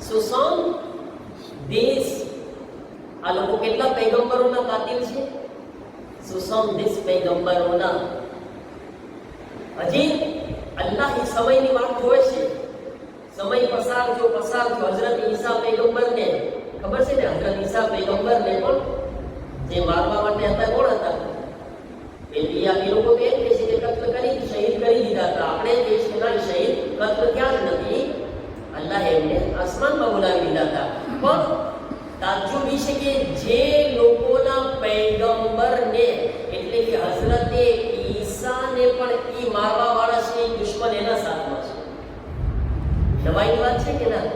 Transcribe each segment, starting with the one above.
સુસમ દેશ, આ લોકો કેટલા પૈગંબરોના કાતિલ છે? સુસમ દેશ પૈગંબરોના. હજી અલ્લાહ એ સમયની વાત જોવે છે. સમય પસાર થયો. હઝરત ઈસા પૈગંબરને ખબર છે ને, હઝરત ઈસા પૈગંબરને પણ જે મારવા માટે હતા કોણ હતા? એ લોકો તો એમ કહે છે કે કત્લ કરી શહીદ કરી દીધા હતા. આપણે દેશના શહીદ કત્લ ક્યાં જ નથી, અલ્લાહે એમને આસમાનમાં બોલાવી દીધા હતા. પણ તાજ્જુબી છે કે જે લોકોના પૈગંબરને એટલે કે હઝરતે ઈસાને પણ ઈ મારવા વાળા છે, દુશ્મન એના સાથમાં છે. દવાઈની વાત છે કે ના?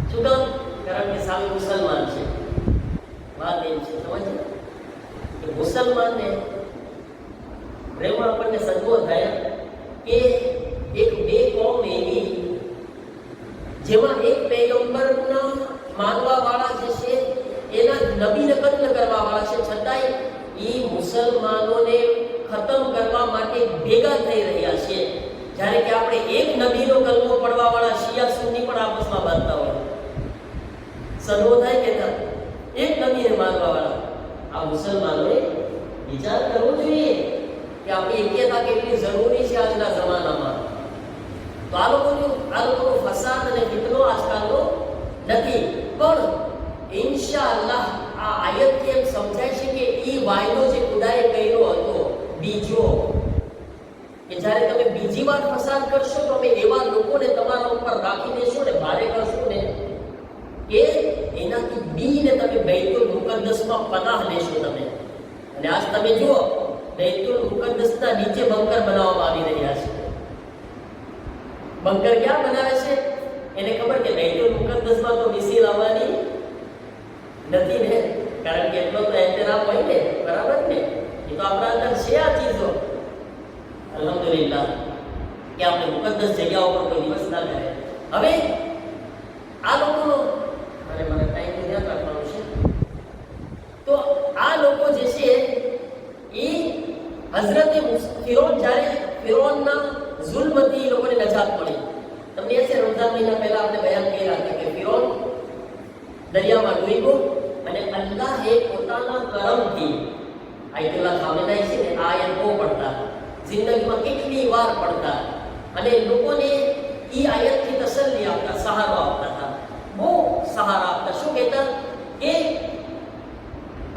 શું કામ? કારણ કે સામે મુસલમાન છે. વાત એમ છે, સમજ કે મુસલમાનને પ્રેમ આપણને સદવો થાય કે એક બે કોમ એવી જેમાં એક પૈગંબરના માનવા વાળા જે છે એના નબીને કત્લ કરવા વાળા છે, છતાંય ઈ મુસલમાનોને ખતમ કરવા માટે ભેગા થઈ રહ્યા છે. જ્યારે કે આપણે એક નબીનો કલમો પડવા વાળા શિયા સુન્ની પણ આપસમાં બાંધતા હોય. સદવો થાય કે ના? એક નબીને માનવા વાળા આ મુસલમાનોએ વિચાર કરવો જોઈએ કે આપણી એકતા કેટલી જરૂરી છે આજના જમાનામાં. તો આ લોકોનો ફસાદ અને ફિતનો આજકાલનો નથી. પણ ઇન્શાઅલ્લાહ આ આયતથી એમ સમજાય છે કે ઈ વાયદો જે ખુદાએ કર્યો હતો બીજો, કે જ્યારે તમે બીજી વાર ફસાદ કરશો તો અમે એવા લોકોને તમારા ઉપર રાખી દેશો ને ભારે કરશો ને કે એનાથી બીને તમે બૈતુલ મુકદ્દસમાં પનાહ લેશો તમે. અને આજ તમે જુઓ બૈતુલ મુકદ્દસના નીચે બંકર બનાવવામાં આવી રહ્યા છે. બંકર ક્યાં બનાવે છે? એને ખબર કે બૈતુલ મુકદ્દસમાં તો મિસાઇલ આવવાની નથી ને, કારણ કે એટલો તો એહતરામ હોય ને, બરાબર ને? એ તો આપણા અંદર છે આ ચીજો. અલ્હમ્દુલિલ્લાહ કે આપણે મુકદ્દસ જગ્યાઓ પર કોઈ દિવસ ના કરે. હવે આ લોકોનો મને ટાઈમ ધ્યાન રાખવાનું છે. તો આ લોકો જે છે એ હઝરતે ફિરૌન, જ્યારે ફિરૌનના ઝુલ્મથી લોકોને નજાત મળી. તમને એ છે રમઝાન મહિના પહેલા આપણે બયાન કર્યા હતા કે ફિરૌન દરિયામાં ડૂબ્યો અને અલ્લાહે પોતાના કરમથી, આયતુલ્લાહ ખામેનાઈ છે ને આ આયત બહુ પડતા, જિંદગીમાં કેટલી વાર પડતા, અને લોકોને ઈ આયતથી તસલ્લી આપતા, સહારો આપતા હતા, બહુ સહારા આપતા. શું કહેતા કે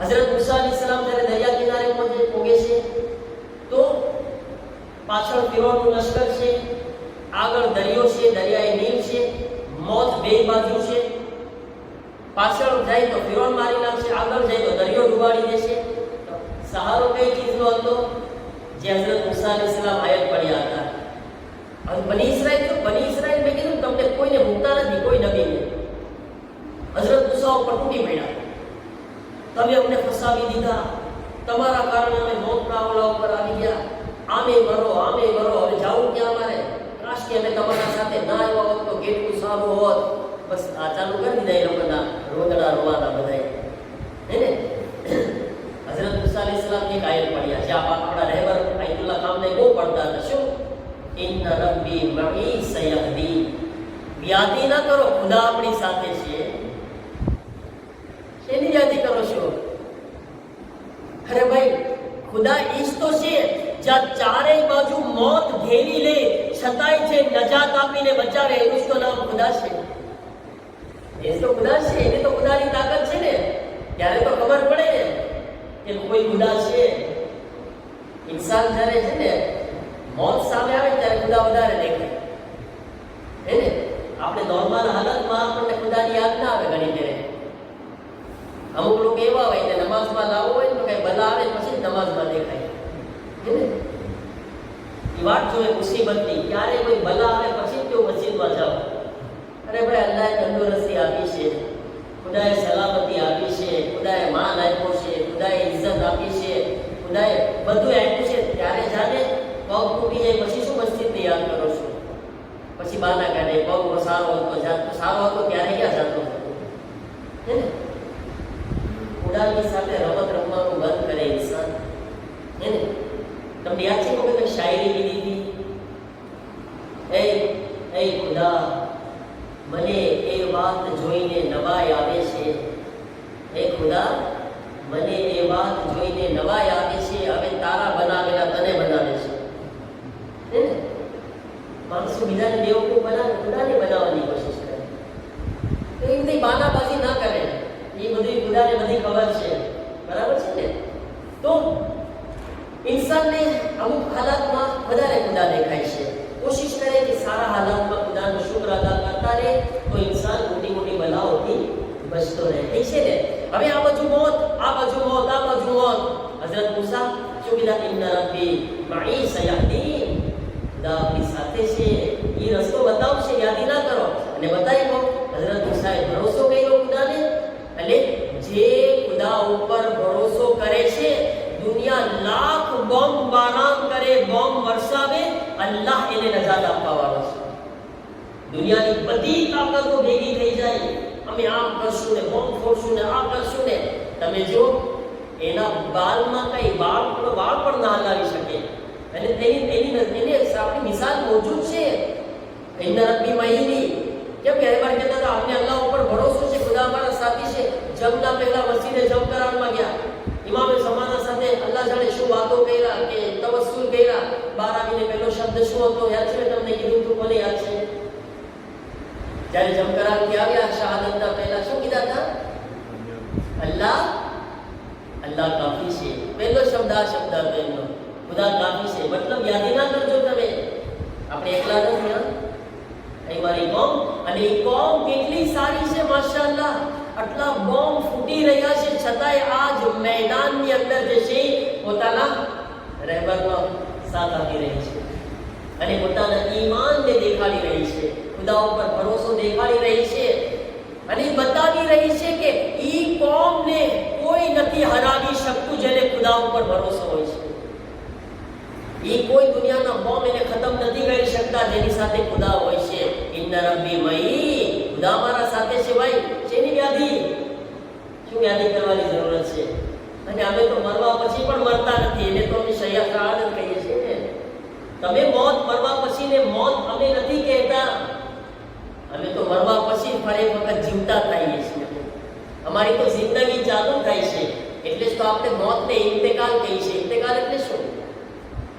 હઝરત મૂસા અલૈહિસ્સલામ જ્યારે દરિયા કિનારે પહોંચે છે તો પાછળ ફિરૌનનું લશ્કર છે, આગળ દરિયો છે, દરિયાએ નીલ છે, મોત બે બાજુ છે. પાછળ જાય તો ફિરૌન મારી નાખશે, આગળ જાય તો દરિયો ડૂબાડી દેશે. સહારો કઈ ચીજનો હતો? જે હઝરત મૂસા અલૈહિસ્સલામ આયત પડ્યા હતા. હવે બની ઇસ્રાઈલ મેં કીધું તમને કોઈને મૂકતા નથી, કોઈ નબીને. હઝરત મૂસા ઉપર તૂટી પડ્યા, તમે અમને ફસાવી દીધા, તમારા કારણે અમે મોતના ઓલા ઉપર આવી ગયા, આમે મરો. હવે જાવું ક્યાં મારે? કાશ કે અમે તમારા સાથે ના આવ્યા હોત તો કેટલું સારું હોત. બસ આ ચાલુ કરી દીધા એ લોકોના રોદડા રોવાના બધાય, હે ને? હઝરત મૂસા અલૈહિસ્સલામની એક આયત પડ્યા છે. આપણા રહેબર આયતુલ્લાહ ખામનાઈ બહુ પડતા હતા. શું? ઇન્ન રબ્બી મઈ સયહદી. યાદી ના કરો, ખુદા આપણી સાથે છે. શેની યાદી કરો છો? અરે ભાઈ, ખુદા ઈશ તો છે જ્યાં ચારેય બાજુ મોત ઘેરી લે છતાંય જે નજાત આપીને બચાવે, એનું તો નામ ખુદા છે. એ તો ખુદા છે, એને તો ખુદાની તાકાત છે ને. ત્યારે તો ખબર પડે ને કે કોઈ ખુદા છે. ઇન્સાન જ્યારે છે ને મોત સામે આવે ત્યારે ખુદા વધારે દેખાય, હે ને? આપણે નોર્મલ હાલતમાં આપણને ખુદાની યાદ ના આવે ઘણી ફેરે. અમુક લોકો એવા હોય ને નમાઝમાં લાવવો હોય તો કઈ બલા આવે પછી નમાઝમાં દેખાય, હે ને? એ વાત જોઈએ મુસીબતની, ક્યારે કોઈ બલા આવે પછી જ તેઓ મસ્જિદમાં જાઓ. અરે ભાઈ, અલ્લાહે તંદુરસ્તી આપી છે, ખુદાએ સલામતી આપી છે, ખુદાએ માન આપ્યો છે, ખુદાએ ઇજ્જત આપી છે, ખુદાએ બધું આપ્યું છે. ત્યારે જાને પગ તૂટી જાય પછી શું મસ્જિદને યાદ કરો છો? પછી બાના કાઢે, પગ સારો હતો ત્યારે ક્યાં જાતો હતો, હે ને? ખુદાની સાથે રમત રમવાનું બંધ કરે ઇન્સાન, હે ને? તમને યાદ છે કોઈ શાયરી કીધી હતી? એ ખુદા મને એ વાત જોઈને નવાઈ આવે છે, હે ખુદા મને એ વાત જોઈને નવાઈ આવે છે, હવે તારા બનાવેલા તને બનાવે છે. હે ને? માણસો બીજાને બેવકૂફ બનાવે, ખુદાને બનાવવાની કોશિશ કરે. તો એમ નહીં, બાનાબાજી ના કરે. એ બધી ખુદાને બધી ખબર છે, બરાબર છે ને? તો ઇન્સાનને અમુક હાલાતમાં વધારે ખુદા દેખાય છે. કોશિશ કરે કે સારા હાલાતમાં ખુદાનો શુક્ર અદા કરતા રહે, તો ઇન્સાન મોટી મોટી બલાઓથી બચતો રહે. ઠીક છે ને? હવે આ બાજુ મોત, આ બાજુ મોત, આ બાજુ મોત. હઝરત મૂસા શું કીધા? ઇન્ના રબ્બી મઈ સયહદીન. ખુદા આપણી સાથે છે, એ રસ્તો બતાવશે, યાદી ના કરો. અને બતાવ્યો. હઝરત મૂસાએ ભરોસો કર્યો ખુદાને. એટલે જે ખુદા ઉપર ભરોસો કરે છે, દુનિયા લાખ બોમ્બ બારાન કરે, બોમ્બ વરસાવે, અલ્લાહ એને નજાત આપવા વાળો છે. દુનિયાની બધી તાકાતો ભેગી થઈ જાય, અમે આમ કરશું ને, બોમ્બ ફોડશું ને, આ કરશું ને, તમે જો એના બાલમાં કઈ વાળ પણ ના હલાવી શકે. અને તેની આપણી મિસાલ મોજૂદ છે. ઇન્ના રબ્બી મઈની. કેમ કે એવા કહેતા હતા અમને અલ્લાહ ઉપર ભરોસો છે, ખુદા અમારા સાથી છે. જમના પહેલા મસ્જિદે જમ કરાવવા ગયા, ઇમામે સમાના સાથે અલ્લાહ જાણે શું વાતો કર્યા, કે તવસ્સુલ કર્યા. બહાર આવીને પહેલો શબ્દ શું હતો યાદ છે? તમને કીધું તું, કોને યાદ છે? જ્યારે જમ કરાવતી આવ્યા શહાદતના પહેલા શું કીધા હતા? અલ્લાહ અલ્લાહ કાફી છે. પહેલો શબ્દ આ શબ્દ હતો એમનો, ખુદા કાફી છે. મતલબ યાદી ના કરજો તમે, આપણે એકલા નથી. હા, એ મારી કોમ, અને એ કોમ કેટલી સારી છે માશાઅલ્લાહ. આટલા બોમ્બ ફૂટી રહ્યા છે, છતાંય આજ મેદાનની અંદર જે છે પોતાના રહેબરનો સાથ આપી રહી છે, અને પોતાના ઈમાનને દેખાડી રહી છે, ખુદા ઉપર ભરોસો દેખાડી રહી છે, અને બતાવી રહી છે કે ઈ કોમને કોઈ નથી હરાવી શકતું જેને ખુદા ઉપર ભરોસો હોય છે. ઈ કોઈ દુનિયાના બોમ્બ એને ખતમ નથી કરી શકતા જેની સાથે ખુદા હોય છે. ઇન્ના રબ્બી મઈ. ખુદા મારા સાથે છે. ભાઈ શેની વ્યાધિ? શું વ્યાધિ કરવાની જરૂરત છે? અને અમે તો મરવા પછી પણ મરતા નથી, એને તો અમે શહાદત કહીએ છીએ ને. તમે મોત મરવા પછી ને મોત અમે નથી કહેતા, અમે તો મરવા પછી ફરી વખત જીવતા થઈએ છીએ. અમારી તો જિંદગી ચાલુ થાય છે, એટલે જ તો આપણે મોતને ઇન્તેકાલ કહીએ છીએ. ઇન્તેકાલ એટલે શું?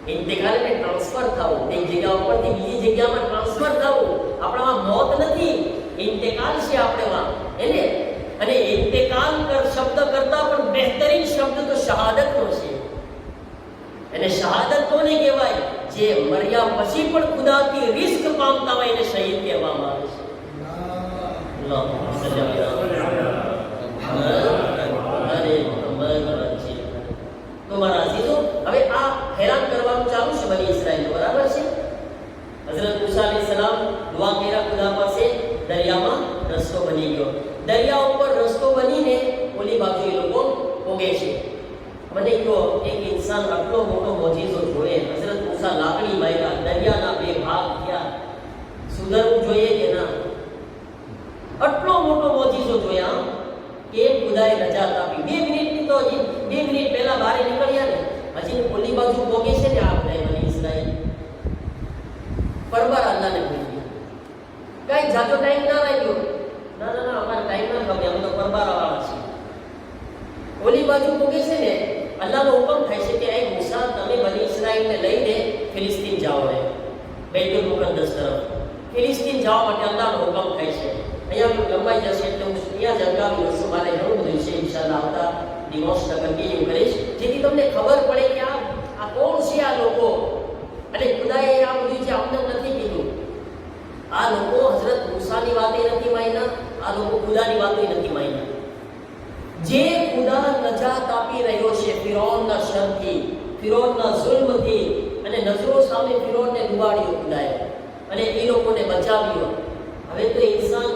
ઇન્તેકાલ એટલે ટ્રાન્સફર થવું, એક જગ્યા ઉપરથી બીજી જગ્યામાં ટ્રાન્સફર થવું. આપણામાં મોત નથી, ઇન્તેકાલ છે આપણેમાં, એને. અને ઇન્તેકાલ શબ્દ કરતા પણ બહેતરીન શબ્દ તો શહાદતનો છે. અને શહાદત કોને કહેવાય? જે મર્યા પછી પણ ખુદાથી રિસ્ક પામતા હોય એને શહીદ કહેવામાં આવે છે. તો મારા અઝીઝો, હવે આ હેરાન કરવાનું ચાલુ છે બની ઇસ્રાઈલ, બરાબર છે? હઝરત મૂસા અલૈહિસ્સલામ દુઆ કર્યા ખુદા પાસે, દરિયામાં રસ્તો બની ગયો. દરિયા ઉપર રસ્તો બનીને ઓલી બાજુ એ લોકો પોગે છે. મને કહો, એક ઇન્સાન આટલો મોટો મોજીઝો જોયે, હઝરત મૂસા લાકડી માર્યા, દરિયાના બે ભાગ થયા, સુધરવું જોઈએ કે ના? આટલો મોટો મોજીઝો જોયા, કેમ ખુદાએ નજાત આપી? 2 મિનિટની તો 2 મિનિટ પહેલા બહાર નીકળ્યા ને, હજી ઓલી બાજુ પોગે છે ને આપણે બની ઇસ્રાઈલ. પરવાર અલ્લાહને ભૂલી ગયા, કઈ જાજો ટાઈમ ના રાખ્યો. ના ના ના, અમારે ટાઈમ ના ખબર, અમે તો પરવાર વાળા છીએ. ઓલી બાજુ પોગે છે ને, અલ્લાહનો હુકમ થાય છે કે એ મૂસા તમે બની ઇસ્રાઈલને લઈને ફિલિસ્તીન જાઓ, બેતુલ મુકદ્દસ તરફ ફિલિસ્તીન જવા માટે અલ્લાહનો હુકમ થાય છે. અહીંયા લંબાઈ જશે એટલે હું અહીંયા જ અટકાવી લઉં છું. મારે ઘણું બધું છે, ઇન્શાઅલ્લાહ આવતા દિવસના કન્ટિન્યુ કરીશ, જેથી તમને ખબર પડે કે આ કોણ છે આ લોકો. અને ખુદાએ આ બધું જે અમને નથી કીધું. આ લોકો હઝરત મૂસાની વાતે નથી માન્યા, આ લોકો ખુદાની વાતે નથી માન્યા. જે ખુદા નજાત આપી રહ્યો છે ફિરૌનના શરથી, ફિરૌનના જુલ્મથી, અને નજરો સામે ફિરૌનને ડુબાડ્યો ખુદાએ, અને એ લોકોને બચાવ્યો. હવે તો ઇન્સાન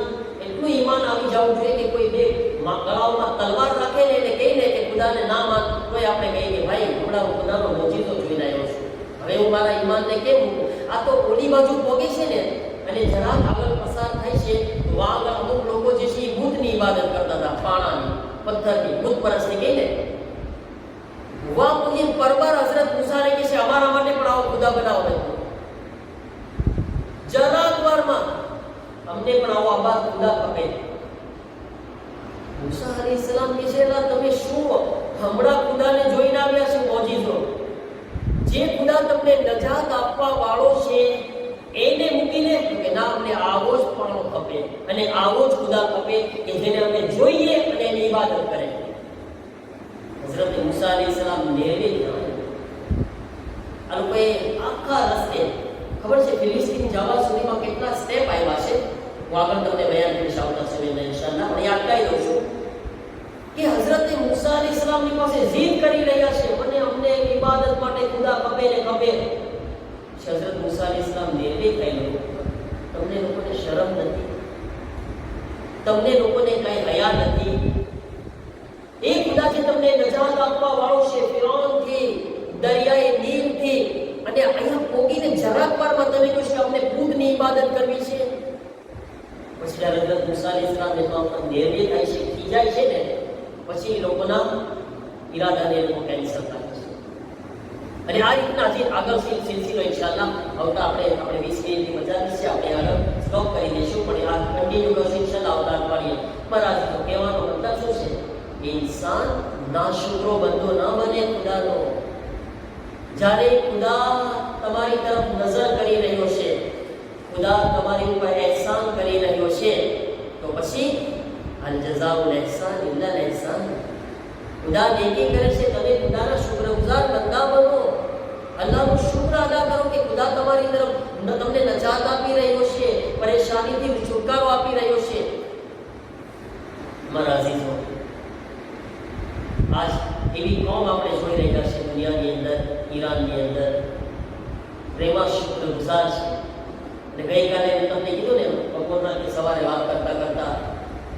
એટલું ઈમાન આવી જવું જોઈએ કે કોઈ બે ગળાઓમાં તલવાર રાખે ને એને કહીને કે ખુદાને ના માન, તોય આપણે કહીએ કે ભાઈ હમણાં હું ખુદાનો મોજીઝો જોઈને આવ્યો છું, હવે હું મારા ઈમાનને કેમ મૂકું? આ તો ઓલી બાજુ પોગે છે ને, અને જરાક આગળ પસાર થાય છે તો આગળ અમુક લોકો જે છે એ બુતની ઇબાદત કરતા હતા, પાણાની, પથ્થરની, બુત પરસ્તી કહીને. વાહ, કોઈ પરવાર હઝરત મૂસાને કહે છે અમારા માટે પણ આવો ખુદા બનાવો. જરાક વારમાં અમને પણ આવો આબાદ ખુદા ખપે. મૂસા અલૈહિસ્સલામ કહે છે તમે શું હમણાં ખુદાને જોઈને આવ્યા છે મોજીઝો? જે ખુદા તમને નજાત આપવા વાળો છે એને મૂકીને કે ના, અમને આવો જ પણ ખપે અને આવો જ ખુદા ખપે કે જેને અમે જોઈએ અને એની ઇબાદત કરે. હઝરત મૂસા અલૈહિસ્સલામ નેરે આ લોકોએ આખા રસ્તે ખબર છે ફિલિસ્તીન જવા સુધીમાં કેટલા સ્ટેપ આવ્યા છે. હું આગળ તમને બયાન કરીશ આવતા સમયમાં ઇન્શાઅલ્લાહ. પણ યાદ કરી દઉં છું કે હઝરત મૂસા અલૈહિસ્સલામની પાસે જીદ કરી રહ્યા છે મને અમને ઇબાદત માટે ખુદા ખપે ને ખપે. હઝરત મૂસા અલૈહિસ્સલામ નિર્ભય થયેલો તમને લોકોને શરમ નથી? તમને લોકોને કઈ હયા નથી? એ ખુદા જે તમને નજાત આપવા વાળો છે ફિરૌનથી, દરિયાએ નીલથી, અને અહીંયા પોગીને જરાક વારમાં તમે કહો છો કે અમને બુદ્ધની ઇબાદત કરવી છે. પછી હઝરત મૂસા અલૈહિસ્સલામને તો આપણા નિર્ભય થાય છે, ખીજાય છે ને, પછી લોકોના ઈરાદાને લોકો કેન્સલ થાય છે. અને આ રીતના હજી આગળ સિલસિલો ઇન્શાઅલ્લાહ આવતા આપણે 20 મિનિટની મજા છે, આપણે આગળ સ્ટોપ કરી દઈશું. પણ આ કન્ટિન્યુ કરશું ઇન્શાઅલ્લાહ આવતા અઠવાડિયે. મહારાજ કહેવાનો મતલબ શું છે? ઇન્સાન નાશુકરો બંધો ન બને ખુદાનો. જ્યારે ખુદા તમારી તરફ નજર કરી રહ્યો છે, ખુદા તમારી ઉપર એહસાન કરી રહ્યો છે, તો પછી અલ જઝાઉલ ઇહસાન ઇલ્લા અલ ઇહસાન. ખુદા નેકી કરે છે, તમે ખુદાના શુક્રગુજાર બંદા બનો. અલ્લાહનો શુક્ર અદા કરો કે ખુદા તમારી તરફ તમને નજાત આપી રહ્યો છે, પરેશાનીથી છુટકારો આપી રહ્યો છે. મારા અઝીઝો, આજ એવી કોમ આપણે જોઈ રહ્યા છે દુનિયાની અંદર, ઈરાનની અંદર પ્રેમા શુક્રગુજાર છે. અને ગઈકાલે મેં તમને કીધું ને બપોરના કે સવારે વાત કરતા કરતા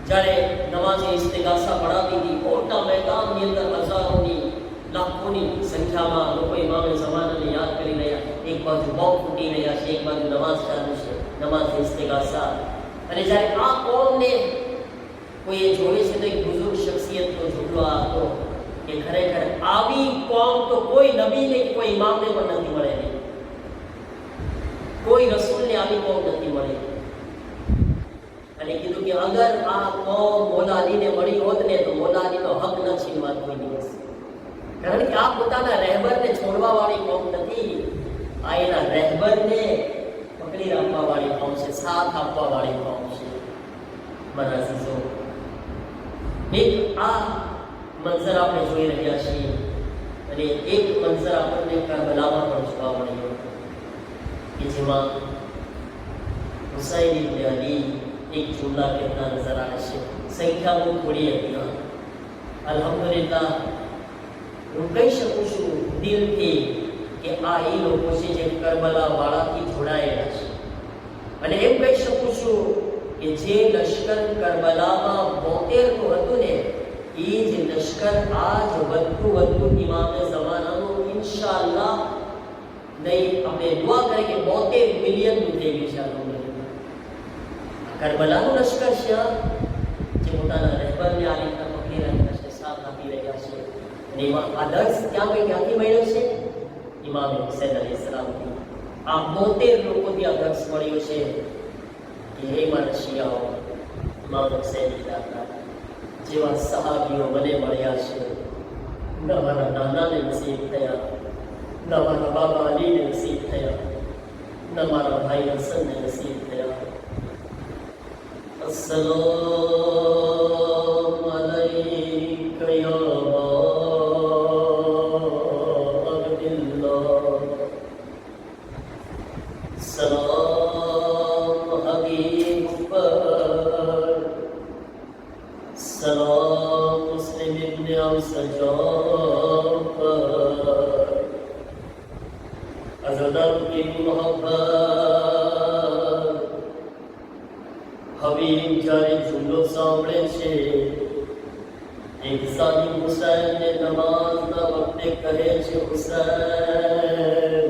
જ્યારે નમાઝે ઇસ્તિગાસા પડાવી હતી, મોટા મેદાનની અંદર હજારોની લાખોની સંખ્યામાં લોકો ઇમામે ઝમાનાને યાદ કરી રહ્યા. એક બાજુ બોમ્બ ફૂટી રહ્યા છે, એક બાજુ નમાઝ ચાલુ છે, નમાઝે ઇસ્તિગાસા. અને જ્યારે આ કોમને કોઈએ જોવે છે તો એક બુઝુર્ગ શખ્સિયતનો જુમલો હતો કે ખરેખર આવી કોમ તો કોઈ નબીને કે કોઈ ઇમામને પણ નથી મળેલી, કોઈ રસૂલને આવી કોમ નથી મળી. અને કીધું કે અગર આ કોમ મૌલા અલીને મળી હોત ને તો મૌલા અલીનો હક ન છીનવાત કોઈ દિવસ. કારણ કે આ પોતાના રહેબરને છોડવા વાળી કોમ નથી, આ એના રહેબરને પકડી રાખવા વાળી કોમ છે, સાથ આપવા વાળી કોમ છે. મારા અઝીઝો, એક આ મંઝર આપણે જોઈ રહ્યા છીએ અને એક મંઝર આપણને કરબલામાં પણ જોવા મળ્યો કે જેમાં હુસૈન ઇબ્ન અલી એક જુમલા કહેતા નજર આવે છે. સંખ્યા બહુ થોડી હતી. અલ્હમ્દુલિલ્લાહ, હું કહી શકું છું દિલથી કે આ એ લોકો છે જે કરબલા વાળાથી જોડાયેલા છે. અને એમ કહી શકું છું કે જે લશ્કર કરબલામાં 72 હતું ને, એ જ લશ્કર આજ વધતું ઇમામે ઝમાનાનું ઇન્શાઅલ્લાહ નહીં, આપણે દુઆ કરીએ કે 72 મિલિયનનું થઈ ગયું છે. કરબલાનું લશ્કર છે જે પોતાના રહેબરને આ રીતના પકડી રહ્યા છે, સાથ આપી રહ્યા છે. અને એમાં આદર્શ ક્યાંથી મળ્યો છે? ઇમામ હુસૈન અલૈહિસ્સલામથી. આ 72 લોકોથી આદર્શ મળ્યો છે કે હે મારા શિયાઓ, ઇમામ હુસૈન જેવા સહાબીઓ મને મળ્યા છે. ન મારા નાનાને નસીબ થયા, ન મારા બાબા અલીને નસીબ થયા, ન મારા ભાઈ હસનને નસીબ થયા. अस्सलामु अलैका या अब्दुल्लाह, सलाम हबीब पर, सलाम मुस्लिम इब्न सजाब पर, अज़दम की मोहब्बत. हबीब જ્યારે જુમલો સાંભળે છે, એક સાદી હુસૈનને નમાઝના વખતે કહે છે, હુસૈન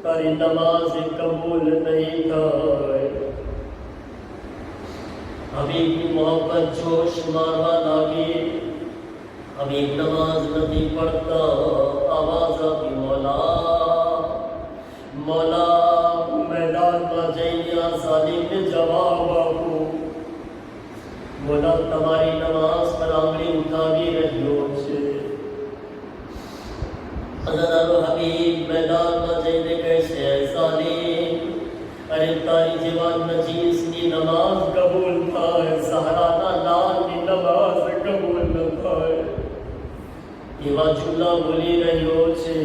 તારી નમાઝ કબૂલ નહીં થાય. હબીબની મોહબ્બત જોશ મારવા લાગી. હબીબ નમાઝ નથી પડતા, આવાજ આપી, મૌલા મૌલા. मैदान જઈને આ સાલિમને જવાબ આપો. મોલા તમારી નમાઝ પર આંગળી ઉઠાવી રહ્યો છે. હઝરત હબીબ મેદાનમાં જઈને કહે છે, સાલિમ, અરે તારી જેવા નજીસની નમાઝ કબૂલ થાય, સહારાના લાલની નમાઝ કબૂલ ન થાય. એવા જુમલા બોલી રહ્યો છે.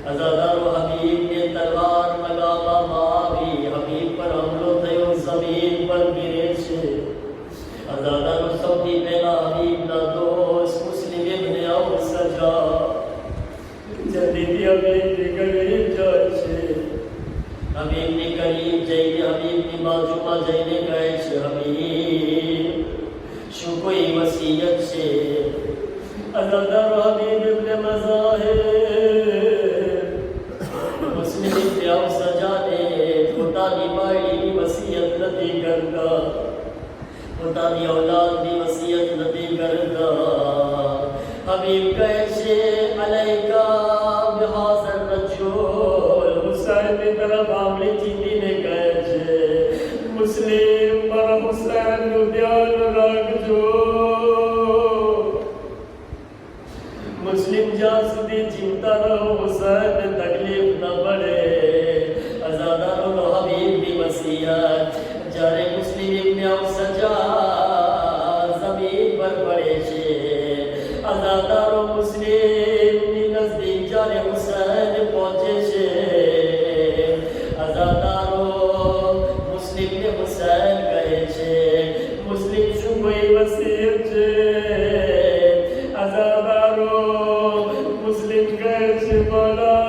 હઝરત હબીબને તલવાર લગાવવામાં આવી. હબીબ પર હુમલો થયો, જમીન પર ગિરે છે. હઝરત સૌથી પહેલા હબીબના દોસ્ત મુસ્લિમ ઇબ્ન અવસજા જલ્દીથી હબીબની કરીબ જાય છે. હબીબની કરીબ જઈને હબીબની બાજુમાં જઈને કહે છે, હબીબ, શું કોઈ વસીયત છે? હઝરત હબીબ ઇબ્ન મઝાહિર મુસ્લિમ ઇબ્ન અવસજાને પોતાની બાળીની વસીયત નથી કરતા, પોતાની औलादની વસીયત નથી કરતા. હબીબ કહે છે, અલૈકા બિહાઝર રજુલ. હુસૈનની તરફ આંગળી ચીંધીને કહે છે, મુસ્લિમ, મારા હુસૈનનું ધ્યાન રાખજો. મુસ્લિમ જ્યાં સુધી જીવતા રહો, હુસૈનને તકલીફ ન પડે. અઝાદારો હબીબની વસીયત જ્યારે મુસ્લિમ ઇબ્ન અવસજા જમીન પર પડે છે, અઝાદારો મુસ્લિમની નજદીક જ્યારે હુસૈન પહોંચે છે, અઝાદારો મુસ્લિમને હુસૈન કહે છે, મુસ્લિમ શું કોઈ વસીયત છે? અઝાદારો મુસ્લિમ કહે છે, મૌલા,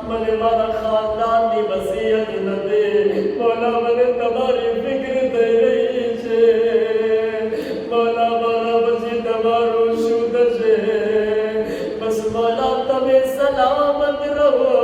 મને મારા ખાનદાનની વસીયત નથી. મૌલા, મને તમારી ફિક્ર થઈ રહી છે. મૌલા, મારા પછી તમારું શું થશે? બસ મૌલા, તમે સલામત રહો.